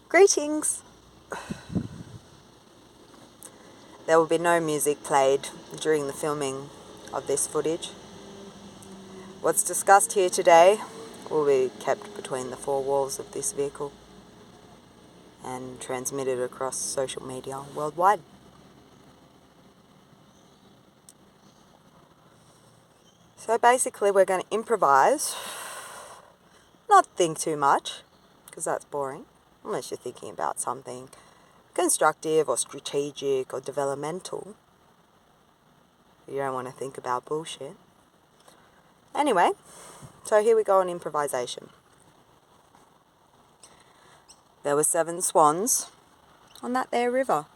Greetings! There will be no music played during the filming of this footage. What's discussed here today will be kept between the four walls of this vehicle and transmitted across social media worldwide. So basically we're going to improvise, not think too much, because that's boring, unless you're thinking about something constructive or strategic or developmental. You don't want to think about bullshit. Anyway, so here we go on improvisation. There were 7 swans on that there river.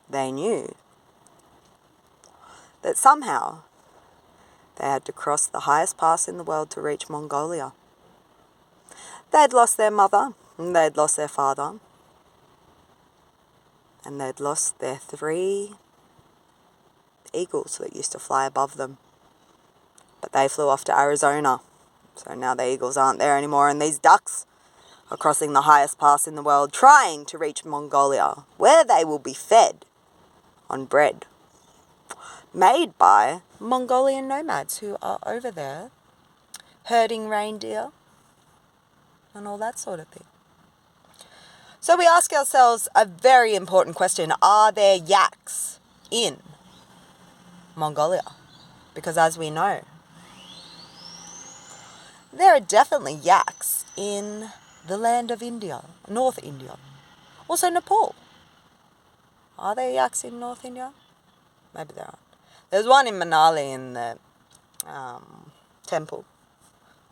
They knew that somehow they had to cross the highest pass in the world to reach Mongolia. They'd lost their mother, and they'd lost their father, and they'd lost their 3 eagles that used to fly above them. But they flew off to Arizona, so now the eagles aren't there anymore, and these ducks are crossing the highest pass in the world, trying to reach Mongolia, where they will be fed on bread made by Mongolian nomads who are over there herding reindeer and all that sort of thing. So we ask ourselves a very important question: are there yaks in Mongolia? Because as we know, there are definitely yaks in the land of India, North India, also Nepal. Are there yaks in North India? Maybe there aren't. There's one in Manali in the temple.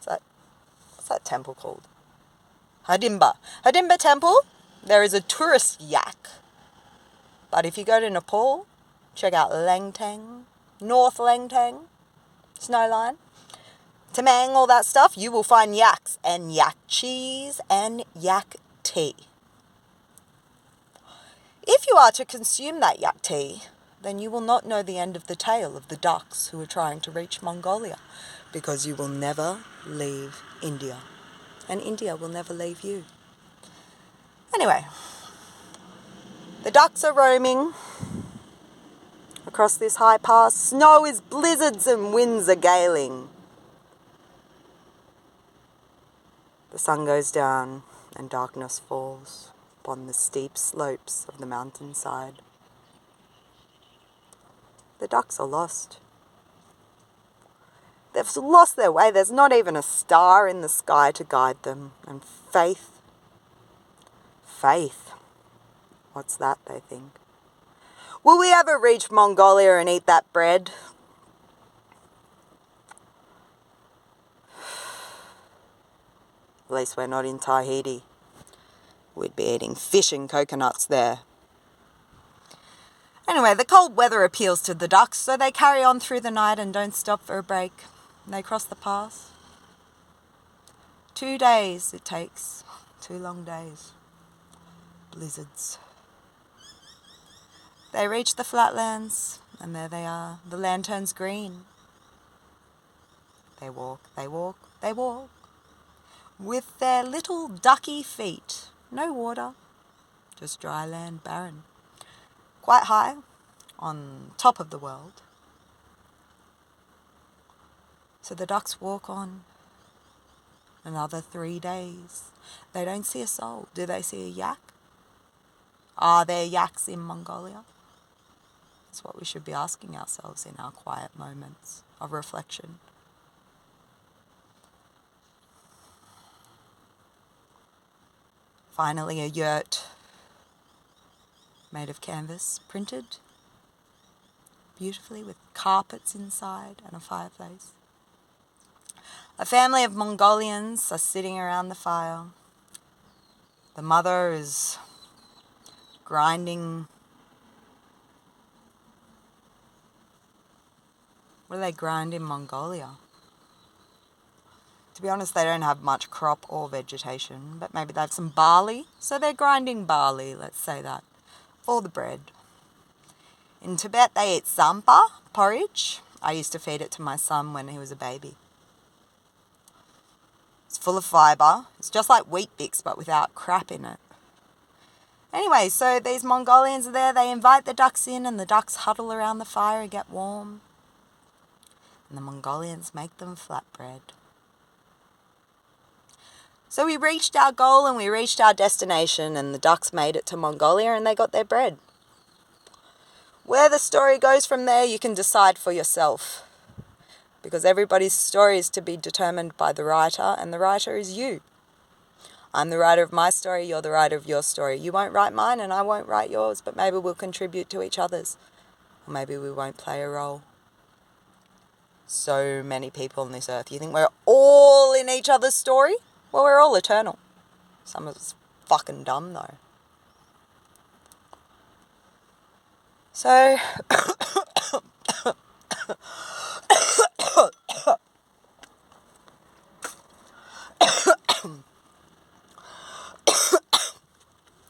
What's that temple called? Hidimba Temple. There is a tourist yak. But if you go to Nepal, check out Langtang, North Langtang, Snowline, Tamang, all that stuff, you will find yaks and yak cheese and yak tea. If you are to consume that yak tea, then you will not know the end of the tale of the ducks who are trying to reach Mongolia, because you will never leave India, and India will never leave you. Anyway, the ducks are roaming across this high pass. Snow is blizzards and winds are galing. The sun goes down and darkness falls upon the steep slopes of the mountainside. The ducks are lost. They've lost their way. There's not even a star in the sky to guide them. And faith, what's that, they think? Will we ever reach Mongolia and eat that bread? At least we're not in Tahiti. We'd be eating fish and coconuts there. Anyway, the cold weather appeals to the ducks, so they carry on through the night and don't stop for a break. They cross the pass. 2 days it takes. 2 long days. Blizzards. They reach the flatlands, and there they are. The land turns green. They walk, with their little ducky feet. No water, just dry land, barren. Quite high, on top of the world. So the ducks walk on. Another 3 days. They don't see a soul. Do they see a yak? Are there yaks in Mongolia? That's what we should be asking ourselves in our quiet moments of reflection. Finally, a yurt made of canvas, printed beautifully with carpets inside and a fireplace. A family of Mongolians are sitting around the fire. The mother is grinding. What do they grind in Mongolia? To be honest, they don't have much crop or vegetation, but maybe they have some barley. So they're grinding barley, let's say that, for the bread. In Tibet, they eat sampa, porridge. I used to feed it to my son when he was a baby. It's full of fibre. It's just like Wheat Bix, but without crap in it. Anyway, so these Mongolians are there. They invite the ducks in, and the ducks huddle around the fire and get warm. And the Mongolians make them flatbread. So we reached our goal and we reached our destination, and the ducks made it to Mongolia and they got their bread. Where the story goes from there, you can decide for yourself. Because everybody's story is to be determined by the writer, and the writer is you. I'm the writer of my story, you're the writer of your story. You won't write mine and I won't write yours, but maybe we'll contribute to each other's. Or maybe we won't play a role. So many people on this earth. You think we're all in each other's story? Well, we're all eternal. Some of us fucking dumb though. So...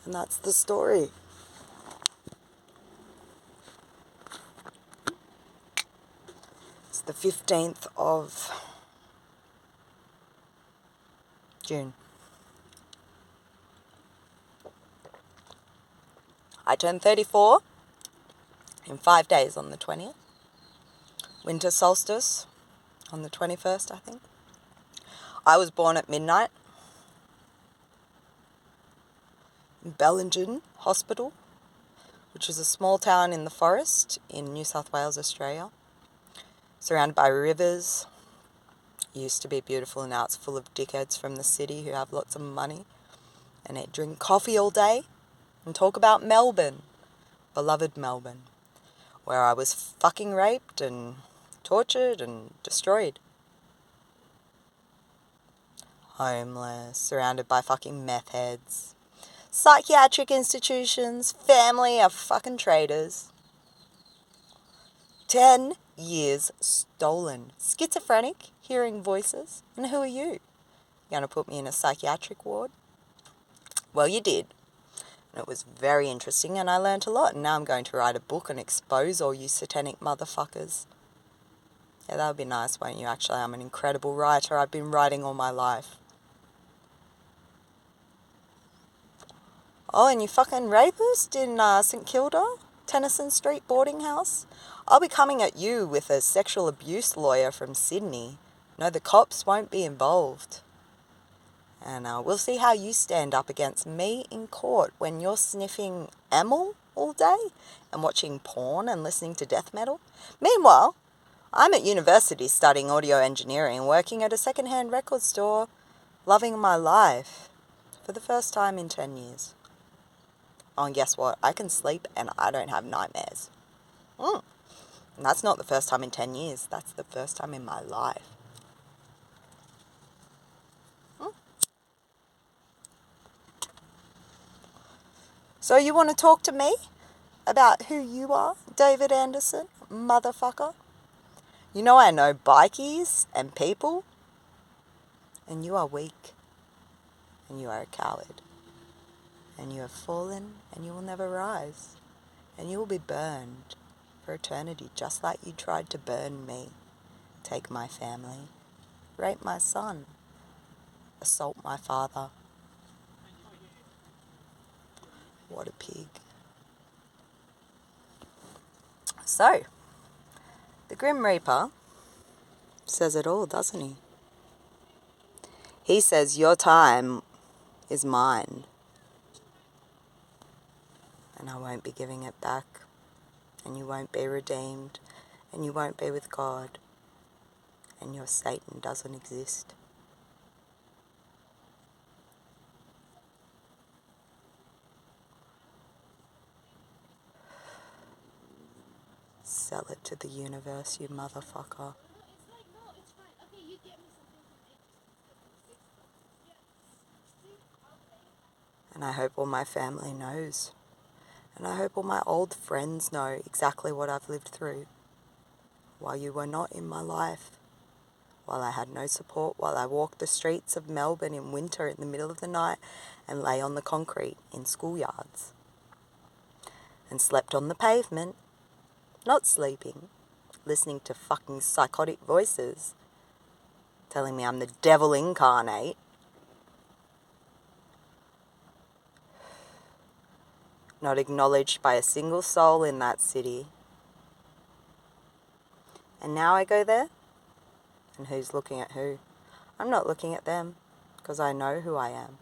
and that's the story. It's the 15th of June. I turned 34 in 5 days on the 20th. Winter solstice on the 21st, I think. I was born at midnight in Bellingen Hospital, which is a small town in the forest in New South Wales, Australia, surrounded by rivers. It used to be beautiful, and now it's full of dickheads from the city who have lots of money and they drink coffee all day and talk about Melbourne, beloved Melbourne, where I was fucking raped and tortured and destroyed. Homeless, surrounded by fucking meth heads. Psychiatric institutions, family of fucking traitors. 10 years stolen. Schizophrenic, hearing voices. And who are you? You gonna put me in a psychiatric ward? Well, you did. And it was very interesting and I learnt a lot. And now I'm going to write a book and expose all you satanic motherfuckers. Yeah, that would be nice, won't you? Actually, I'm an incredible writer. I've been writing all my life. Oh, and you fucking rapist in St Kilda, Tennyson Street boarding house. I'll be coming at you with a sexual abuse lawyer from Sydney. No, the cops won't be involved. And we'll see how you stand up against me in court when you're sniffing Amyl all day and watching porn and listening to death metal. Meanwhile, I'm at university studying audio engineering, working at a second-hand record store, loving my life for the first time in 10 years. Oh, and guess what? I can sleep and I don't have nightmares. And that's not the first time in 10 years. That's the first time in my life. So you want to talk to me about who you are, David Anderson, motherfucker? You know I know bikies and people, and you are weak, and you are a coward. And you have fallen, and you will never rise. And you will be burned for eternity, just like you tried to burn me. Take my family, rape my son, assault my father. What a pig. So, the Grim Reaper says it all, doesn't he? He says, your time is mine. And I won't be giving it back. And you won't be redeemed. And you won't be with God. And your Satan doesn't exist. Sell it to the universe, you motherfucker. And I hope all my family knows. And I hope all my old friends know exactly what I've lived through. While you were not in my life. While I had no support. While I walked the streets of Melbourne in winter in the middle of the night and lay on the concrete in schoolyards. And slept on the pavement. Not sleeping. Listening to fucking psychotic voices. Telling me I'm the devil incarnate. not acknowledged by a single soul in that city. And now I go there, and who's looking at who? I'm not looking at them, because I know who I am.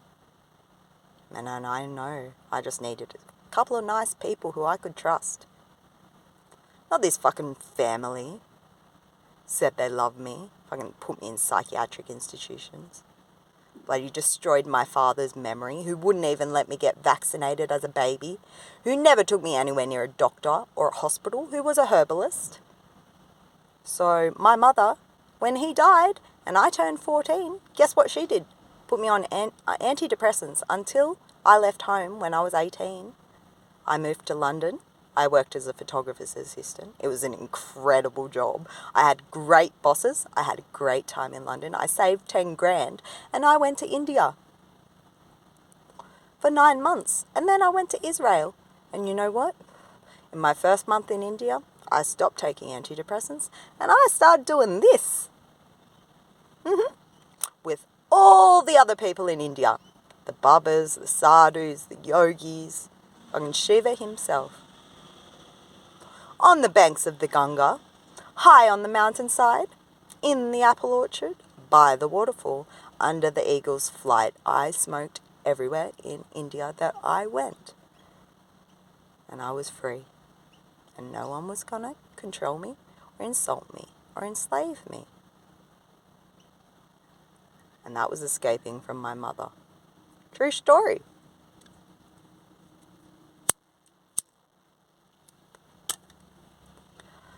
And I know I just needed a couple of nice people who I could trust. Not this fucking family said they love me, fucking put me in psychiatric institutions. Bloody destroyed my father's memory, who wouldn't even let me get vaccinated as a baby, who never took me anywhere near a doctor or a hospital, who was a herbalist. So my mother, when he died and I turned 14, guess what she did? Put me on antidepressants until I left home when I was 18. I moved to London. I worked as a photographer's assistant. It was an incredible job. I had great bosses. I had a great time in London. I saved 10 grand and I went to India for 9 months. And then I went to Israel. And you know what? In my first month in India, I stopped taking antidepressants and I started doing this. With all the other people in India. The Babas, the Sadhus, the Yogis, fucking Shiva himself. On the banks of the Ganga, high on the mountainside, in the apple orchard, by the waterfall, under the eagle's flight, I smoked everywhere in India that I went. And I was free. And no one was gonna control me, or insult me, or enslave me. And that was escaping from my mother. True story.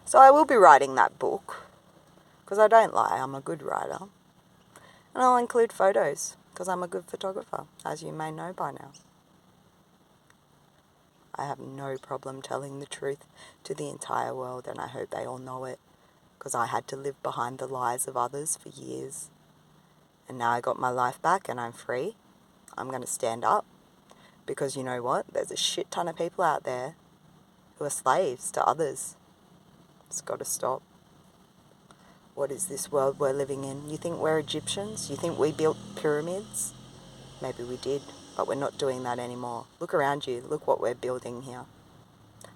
So I will be writing that book, because I don't lie, I'm a good writer. And I'll include photos, because I'm a good photographer, as you may know by now. I have no problem telling the truth to the entire world, and I hope they all know it, because I had to live behind the lies of others for years. And now I got my life back and I'm free. I'm going to stand up, because you know what? There's a shit ton of people out there who are slaves to others. It's got to stop. What is this world we're living in? You think we're Egyptians? You think we built pyramids? Maybe we did, but we're not doing that anymore. Look around you. Look what we're building here.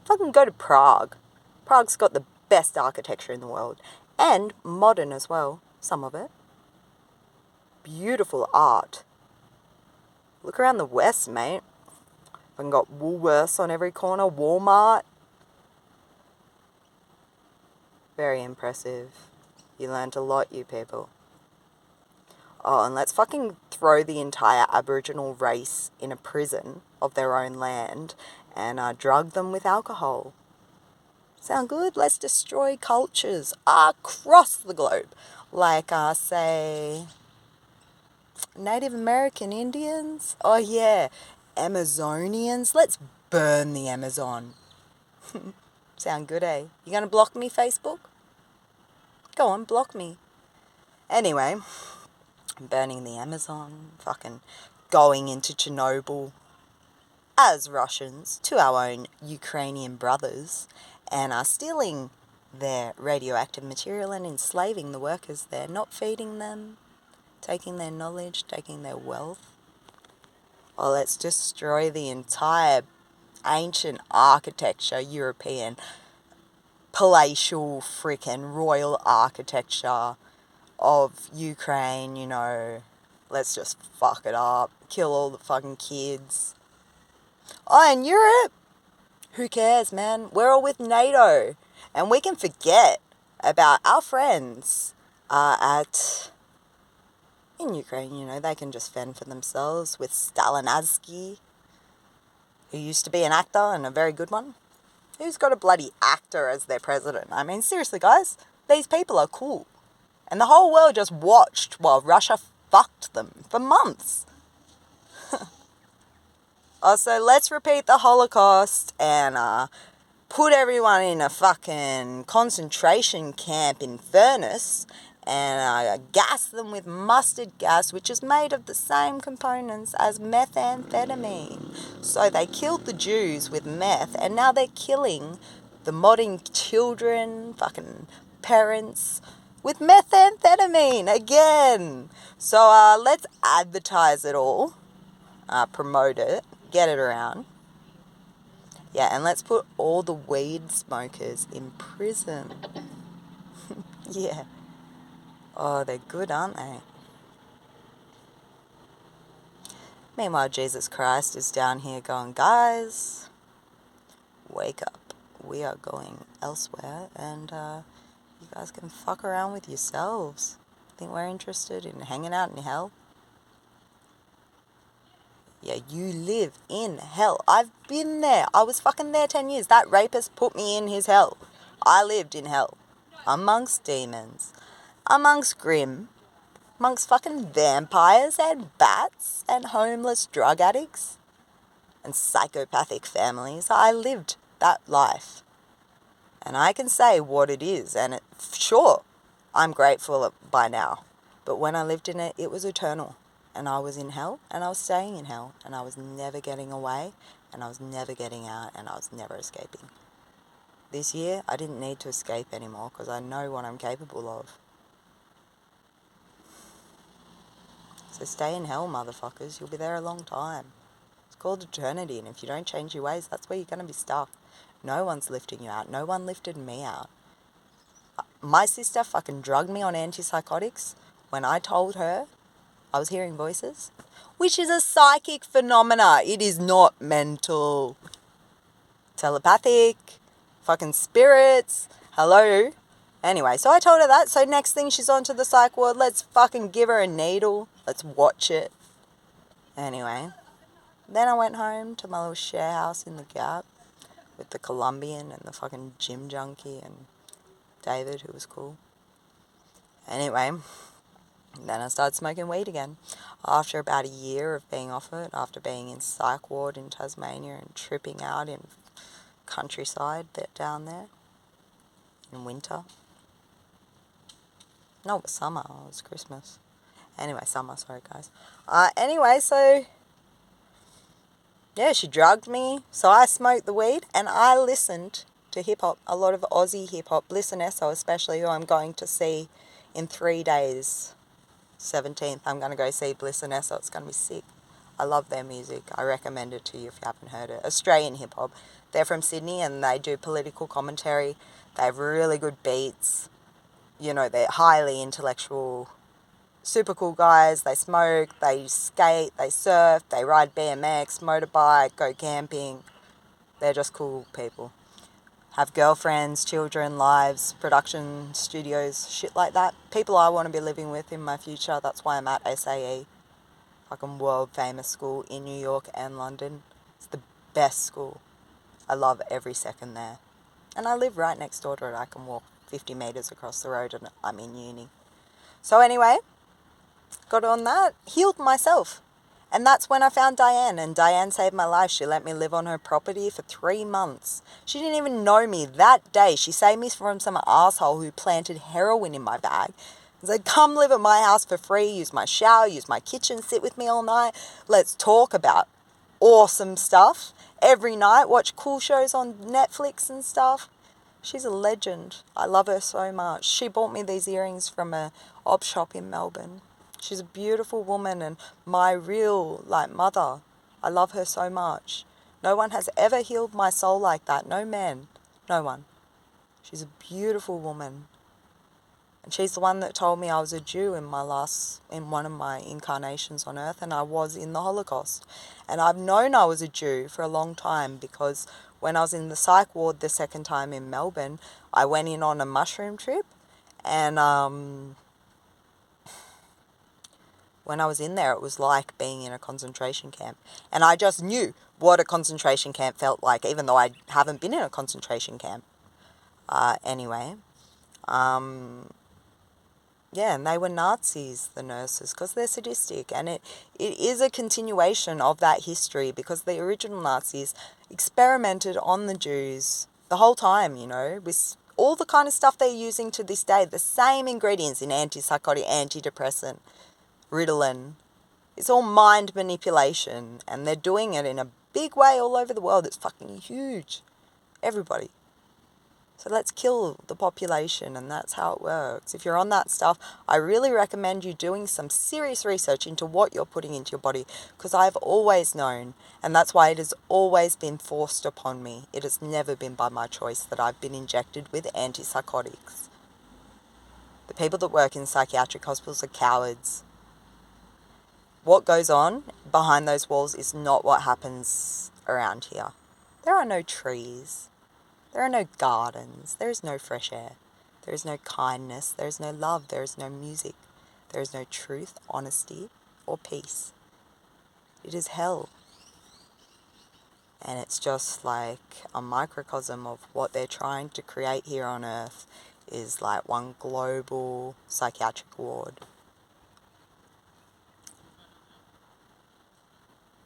Fucking go to Prague. Prague's got the best architecture in the world. And modern as well, some of it. Beautiful art. Look around the West, mate. Fucking got Woolworths on every corner, Walmart. Very impressive. You learnt a lot, you people. Oh, and let's fucking throw the entire Aboriginal race in a prison of their own land and drug them with alcohol. Sound good? Let's destroy cultures across the globe. Like, say, Native American Indians. Oh, yeah. Amazonians. Let's burn the Amazon. Sound good, eh? You gonna block me, Facebook? Go on, block me. Anyway, burning the Amazon, fucking going into Chernobyl as Russians to our own Ukrainian brothers and are stealing their radioactive material and enslaving the workers there, not feeding them, taking their knowledge, taking their wealth. Oh, let's destroy the entire ancient architecture, European, palatial, frickin' royal architecture of Ukraine, you know. Let's just fuck it up. Kill all the fucking kids. Oh, and Europe? Who cares, man? We're all with NATO. And we can forget about our friends in Ukraine, you know. They can just fend for themselves with Stalinatsky, who used to be an actor and a very good one. Who's got a bloody actor as their president? I mean, seriously, guys, these people are cool. And the whole world just watched while Russia fucked them for months. So let's repeat the Holocaust and put everyone in a fucking concentration camp in Furnace and gas them with mustard gas, which is made of the same components as methamphetamine. So they killed the Jews with meth, and now they're killing the modern children, fucking parents, with methamphetamine again. So let's advertise it all, promote it, get it around. Yeah, and let's put all the weed smokers in prison. Yeah. Oh, they're good, aren't they? Meanwhile, Jesus Christ is down here going, guys, wake up. We are going elsewhere, and you guys can fuck around with yourselves. Think we're interested in hanging out in hell? Yeah, you live in hell. I've been there. I was fucking there 10 years. That rapist put me in his hell. I lived in hell. Amongst demons. Amongst grim. Amongst fucking vampires and bats and homeless drug addicts and psychopathic families. I lived that life. And I can say what it is. And sure, I'm grateful by now. But when I lived in it, it was eternal. And I was in hell, and I was staying in hell, and I was never getting away, and I was never getting out, and I was never escaping. This year, I didn't need to escape anymore because I know what I'm capable of. So stay in hell, motherfuckers. You'll be there a long time. It's called eternity, and if you don't change your ways, that's where you're going to be stuck. No one's lifting you out. No one lifted me out. My sister fucking drugged me on antipsychotics when I told her I was hearing voices, which is a psychic phenomena. It is not mental. Telepathic, fucking spirits, hello. Anyway, so I told her that. So next thing she's onto the psych ward, let's fucking give her a needle. Let's watch it. Anyway, then I went home to my little share house in the Gap with the Colombian and the fucking gym junkie and David, who was cool. Anyway, then I started smoking weed again. After about a year of being off it, after being in psych ward in Tasmania and tripping out in countryside down there in winter. No, it was summer. It was Christmas. Anyway, summer. Sorry, guys. Anyway, so yeah, she drugged me. So I smoked the weed and I listened to hip hop. A lot of Aussie hip hop. Bliss and Esso, especially, who I'm going to see in 3 days. 17th, I'm going to go see Bliss and Esso. It's going to be sick. I love their music. I recommend it to you if you haven't heard it. Australian hip hop. They're from Sydney and they do political commentary. They have really good beats. You know, they're highly intellectual, super cool guys. They smoke, they skate, they surf, they ride BMX, motorbike, go camping. They're just cool people. Have girlfriends, children, lives, production studios, shit like that. People I want to be living with in my future. That's why I'm at SAE. Fucking world famous school in New York and London. It's the best school. I love every second there. And I live right next door to it. I can walk 50 metres across the road and I'm in uni. So anyway, got on that, healed myself. And that's when I found Diane, and Diane saved my life. She let me live on her property for 3 months. She didn't even know me that day. She saved me from some asshole who planted heroin in my bag. And said, come live at my house for free, use my shower, use my kitchen, sit with me all night. Let's talk about awesome stuff. Every night, watch cool shows on Netflix and stuff. She's a legend. I love her so much. She bought me these earrings from a op shop in Melbourne. She's a beautiful woman and my real, mother. I love her so much. No one has ever healed my soul like that. No man. No one. She's a beautiful woman. And she's the one that told me I was a Jew in one of my incarnations on earth, and I was in the Holocaust. And I've known I was a Jew for a long time because when I was in the psych ward the second time in Melbourne, I went in on a mushroom trip, and when I was in there, it was like being in a concentration camp. And I just knew what a concentration camp felt like, even though I haven't been in a concentration camp. Anyway, yeah, and they were Nazis, the nurses, because they're sadistic. And it is a continuation of that history because the original Nazis experimented on the Jews the whole time, you know, with all the kind of stuff they're using to this day, the same ingredients in antipsychotic, antidepressant, Ritalin. It's all mind manipulation, and they're doing it in a big way all over the world. It's fucking huge. Everybody. So let's kill the population, and that's how it works. If you're on that stuff, I really recommend you doing some serious research into what you're putting into your body, because I've always known, and that's why it has always been forced upon me. It has never been by my choice that I've been injected with antipsychotics. The people that work in psychiatric hospitals are cowards. What goes on behind those walls is not what happens around here. There are no trees. There are no gardens. There is no fresh air. There is no kindness. There is no love. There is no music. There is no truth, honesty, or peace. It is hell. And it's just like a microcosm of what they're trying to create here on Earth is like one global psychiatric ward.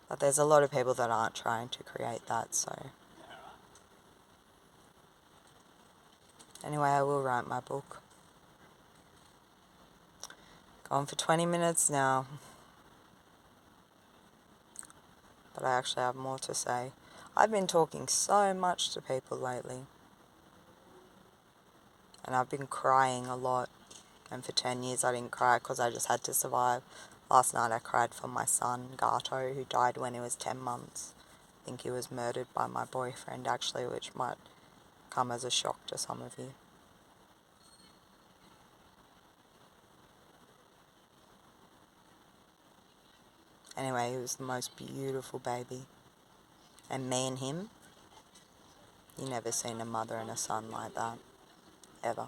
But there's a lot of people that aren't trying to create that, so... Anyway, I will write my book. Gone for 20 minutes now. But I actually have more to say. I've been talking so much to people lately. And I've been crying a lot. And for 10 years I didn't cry because I just had to survive. Last night I cried for my son, Gato, who died when he was 10 months. I think he was murdered by my boyfriend, actually, which might come as a shock to some of you. Anyway, he was the most beautiful baby. And me and him, you never seen a mother and a son like that. Ever.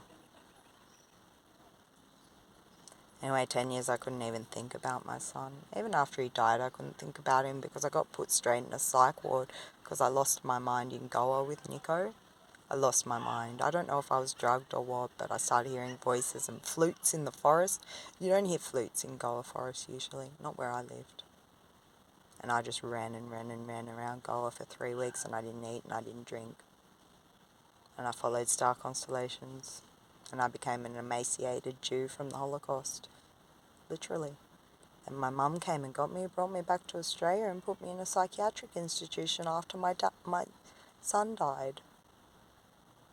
Anyway, 10 years I couldn't even think about my son. Even after he died, I couldn't think about him because I got put straight in a psych ward because I lost my mind in Goa with Nico. I lost my mind. I don't know if I was drugged or what, but I started hearing voices and flutes in the forest. You don't hear flutes in Goa forest usually, not where I lived. And I just ran around Goa for 3 weeks, and I didn't eat and I didn't drink. And I followed star constellations, and I became an emaciated Jew from the Holocaust. Literally. And my mum came and got me, brought me back to Australia and put me in a psychiatric institution after my son died.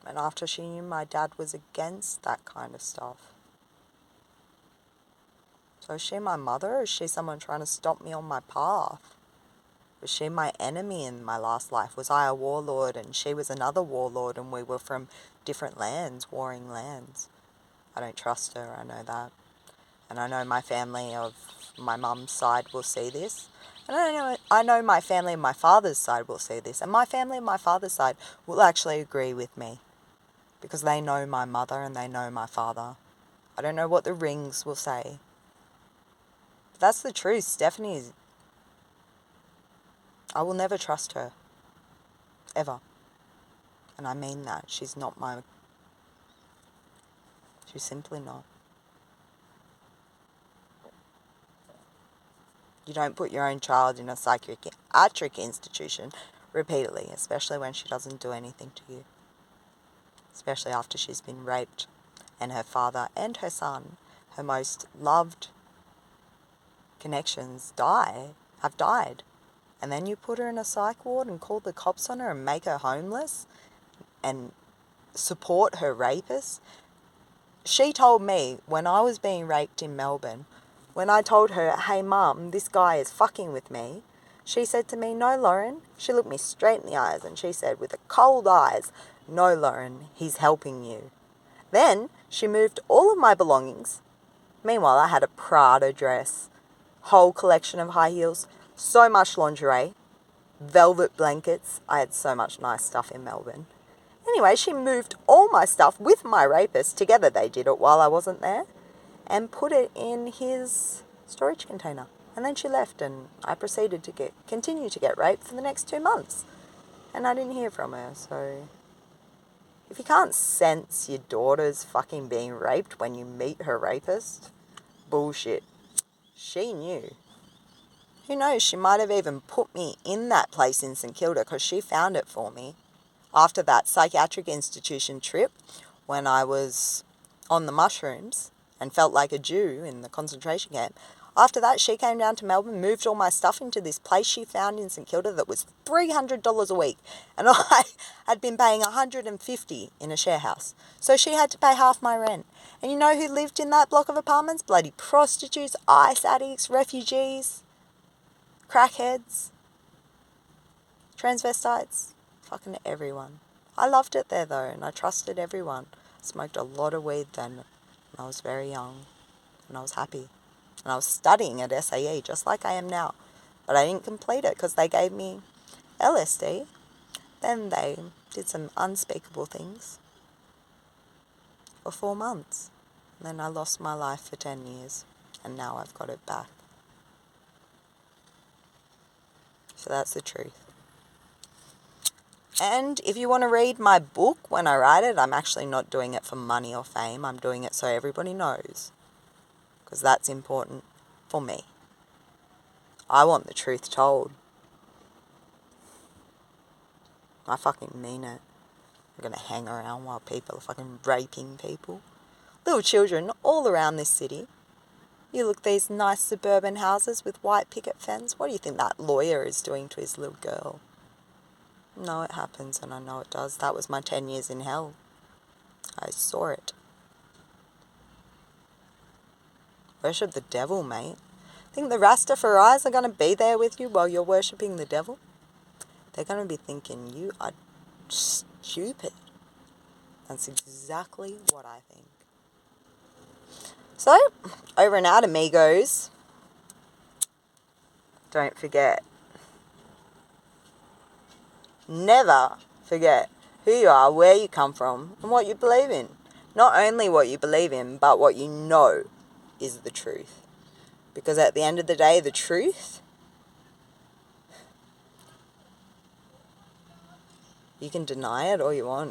And after she knew my dad was against that kind of stuff. So is she my mother, or is she someone trying to stop me on my path? Was she my enemy in my last life? Was I a warlord and she was another warlord and we were from different lands, warring lands? I don't trust her, I know that. And I know my family of my mum's side will see this. And I know my family on my father's side will see this. And my family on my father's side will actually agree with me. Because they know my mother and they know my father. I don't know what the rings will say. But that's the truth. Stephanie's... I will never trust her. Ever. And I mean that. She's not my... She's simply not. You don't put your own child in a psychiatric institution repeatedly, especially when she doesn't do anything to you. Especially after she's been raped and her father and her son, her most loved connections, have died. And then you put her in a psych ward and call the cops on her and make her homeless and support her rapist. She told me when I was being raped in Melbourne, when I told her, hey mum, this guy is fucking with me, she said to me, no Lauren. She looked me straight in the eyes and she said with the cold eyes, no Lauren, he's helping you. Then she moved all of my belongings. Meanwhile, I had a Prada dress, whole collection of high heels, so much lingerie, velvet blankets. I had so much nice stuff in Melbourne. Anyway, she moved all my stuff with my rapist, together they did it while I wasn't there, and put it in his storage container. And then she left and I proceeded to continue to get raped for the next 2 months. And I didn't hear from her, so... If you can't sense your daughter's fucking being raped when you meet her rapist, bullshit. She knew. Who knows, she might have even put me in that place in St Kilda because she found it for me. After that psychiatric institution trip, when I was on the mushrooms and felt like a Jew in the concentration camp, After that, she came down to Melbourne, moved all my stuff into this place she found in St Kilda that was $300 a week. And I had been paying $150 in a share house. So she had to pay half my rent. And you know who lived in that block of apartments? Bloody prostitutes, ice addicts, refugees, crackheads, transvestites, fucking everyone. I loved it there though, and I trusted everyone. I smoked a lot of weed then when I was very young, and I was happy. And I was studying at SAE just like I am now. But I didn't complete it because they gave me LSD. Then they did some unspeakable things for 4 months. And then I lost my life for 10 years. And now I've got it back. So that's the truth. And if you want to read my book when I write it, I'm actually not doing it for money or fame. I'm doing it so everybody knows. Because that's important for me. I want the truth told. I fucking mean it. I'm going to hang around while people are fucking raping people. Little children all around this city. You look at these nice suburban houses with white picket fence. What do you think that lawyer is doing to his little girl? No, it happens, and I know it does. That was my 10 years in hell. I saw it. Worship the devil, mate. Think the Rastafaris are going to be there with you while you're worshipping the devil? They're going to be thinking you are stupid. That's exactly what I think. So, over and out, amigos. Don't forget. Never forget who you are, where you come from, and what you believe in. Not only what you believe in, but what you know is the truth. Because at the end of the day, the truth, you can deny it all you want.